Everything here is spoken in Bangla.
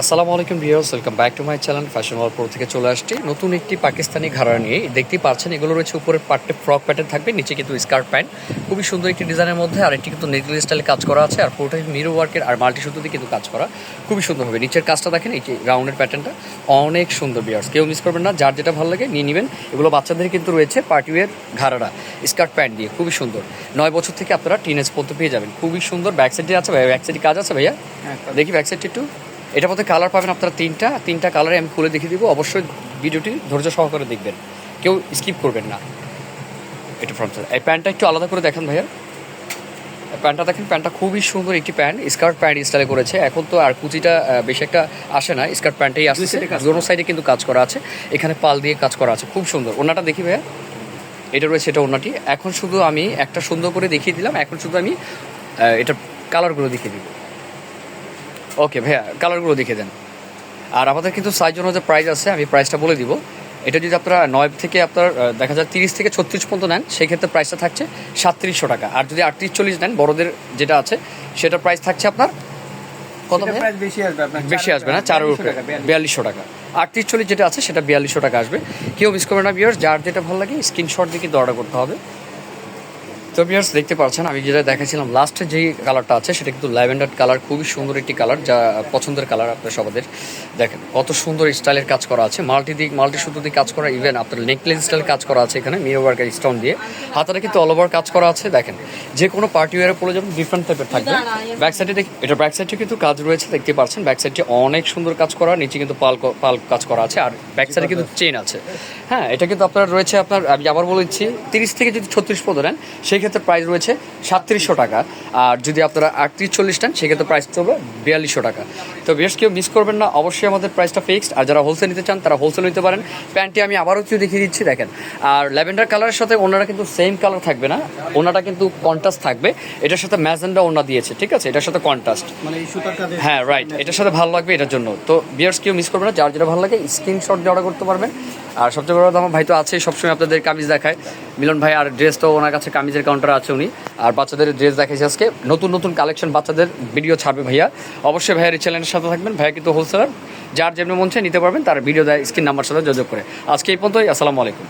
আসসালামু আলাইকুম viewers, welcome back to my channel fashion world pro থেকে চলে আসছি নতুন একটি পাকিস্তানি ঘাড়া নিয়ে। দেখতেই পাচ্ছেন এগুলো রয়েছে উপরে পার্টে ফ্রক প্যাটার্ন থাকবে, নিচে কিন্তু স্কার্ট প্যান্ট, খুবই সুন্দর একটি ডিজাইনের মধ্যে। আর এটি কিন্তু নেকলেস স্টাইলে কাজ করা আছে, আর পুরোটাই মিরো ওয়ার্কের আর মাল্টি সুতো দিয়ে কিন্তু কাজ করা, খুবই সুন্দর হবে। নিচের কাজটা দেখেন, এই যে রাউন্ডের প্যাটার্নটা অনেক সুন্দর ভিউয়ার্স, কেউ মিস করবেন না, যার যেটা ভালো লাগে নিয়ে নেবেন। এগুলো বাচ্চাদের কিন্তু রয়েছে পার্টিওয়ার ঘাড়াটা স্কার্ট প্যান্ট দিয়ে, খুবই সুন্দর। 9 বছর থেকে আপনারা টিনেজ পর্যন্ত পেয়ে যাবেন, খুবই সুন্দর। ব্যাক সাইডে আছে ভাইয়া, ব্যাক সাইডে কাজ আছে ভাইয়া, দেখি ব্যাক সাইডটা একটু। এটার মধ্যে কালার পাবেন আপনারা তিনটা কালারে আমি খুলে দেখিয়ে দিব। অবশ্যই ভিডিওটি ধৈর্য সহকারে দেখবেন, কেউ স্কিপ করবেন না। এটা ফ্রন্ট সাইড। এই প্যান্টটা একটু আলাদা করে দেখেন ভাইয়া, প্যান্টটা দেখেন, প্যান্টটা খুবই সুন্দর একটি প্যান্ট, স্কার্ট প্যান্ট স্টাইলে করেছে। এখন তো আর কুচিটা বেশি একটা আসে না, স্কার্ট প্যান্টেই আসছে। দোনো সাইডে কিন্তু কাজ করা আছে, এখানে পাল দিয়ে কাজ করা আছে, খুব সুন্দর। ওনাটা দেখি ভাইয়া, এটা রয়েছে, এটা ওনাটি। এখন শুধু আমি একটা সুন্দর করে দেখিয়ে দিলাম, এখন শুধু আমি এটার কালারগুলো দেখিয়ে দিব। ওকে ভাইয়া, কালারগুলো দেখে দেন। আর আমাদের কিন্তু সাইজ অনুযায়ী প্রাইস আছে, আমি প্রাইসটা বলে দিব। এটা যদি আপনারা 9 থেকে আপনার দেখা যায় 30 থেকে 36 পর্যন্ত নেন, সেক্ষেত্রে প্রাইসটা থাকছে 3700 টাকা। আর যদি 38-40 নেন, বড়দের যেটা আছে সেটার প্রাইস থাকছে আপনার কত? বেশি আসবে না, 4 উপরে 4200 টাকা। 38-40 যেটা আছে সেটা 4200 টাকা আসবে। কেউ মিস করবে না ভিউয়ার্স, যার যেটা ভালো লাগে স্ক্রিনশট দিয়ে কিন্তু অর্ডার করতে হবে। তো ভিউয়ার্স দেখতে পাচ্ছেন, আমি যেটা দেখাচ্ছিলাম লাস্টে যেই কালারটা আছে সেটা কিন্তু ল্যাভেন্ডার কালার, খুবই সুন্দর একটি কালার, যা পছন্দের কালার আপনার সবাদের। দেখেন কত সুন্দর স্টাইলের কাজ করা আছে, মাল্টি সুতো দিয়ে কাজ করা, ইভেন আপনার নেকলেস স্টাইল কাজ করা আছে এখানে মিরর ওয়ার্কের স্টোন দিয়ে। হাতাটা কিন্তু অল ওভার কাজ করা আছে। দেখেন যে কোনো পার্টি ওয়ারে পরে যাবেন, ডিফারেন্ট টাইপের থাকবে। ব্যাক সাইডে দেখি, এটা ব্যাক সাইডে কিন্তু কাজ রয়েছে, দেখতে পাচ্ছেন ব্যাক সাইডে অনেক সুন্দর কাজ করা, নিচে কিন্তু পাল কাজ করা আছে, আর ব্যাক সাইডে কিন্তু চেন আছে। হ্যাঁ, এটা কিন্তু আপনার রয়েছে, আপনার আমি আবার বলে দিচ্ছি, 30 থেকে যদি 36 পর্যন্ত নেন সেই ক্ষেত্রে প্রাইস রয়েছে 3700 টাকা। আর যদি আপনারা 38-40 নেন সেক্ষেত্রে প্রাইস চলবে 4200 টাকা। তো বেশ, কেউ মিস করবেন না, অবশ্যই আমাদের প্রাইসটা ফিক্সড। আর যারা হোলসেল নিতে চান তারা হোলসেল নিতে পারেন। প্যান্টটি আমি আবারও একটু দেখিয়ে দিচ্ছি, দেখেন। আর ল্যাভেন্ডার কালারের সাথে ওনারা কিন্তু সেম কালার থাকবে না, ওনাটা কিন্তু কন্ট্রাস্ট থাকবে। এটার সাথে ম্যাজেন্ডা ওনা দিয়েছে, ঠিক আছে, এটার সাথে কন্ট্রাস্ট, মানে হ্যাঁ রাইট, এটার সাথে ভালো লাগবে এটার জন্য। তো বিয়ার্স, কেউ মিস করবে না, যার যেটা ভালো লাগে স্ক্রিনশট দিয়ে অর্ডার করতে পারবেন। আর সবচেয়ে বড় কথা, আমার ভাই তো আছে সবসময় আপনাদের কামিজ দেখায়, মিলন ভাই, আর ড্রেস তো ওনার কাছে কামিজের কাউন্টার আছে উনি। আর বাচ্চাদের ড্রেস দেখাইছে আজকে, নতুন কালেকশন বাচ্চাদের ভিডিও ছাড়বে ভাইয়া। অবশ্যই ভাইয়ার এই চ্যানেলের সাথে থাকবেন, ভাইয়া কিন্তু হোলসেলার, যার যেমনি মন চায় নিতে পারবেন, তার ভিডিও দেয় স্ক্রিন নাম্বার সাথে যোগাযোগ করে। আজকে এই পর্যন্তই, আসসালামু আলাইকুম।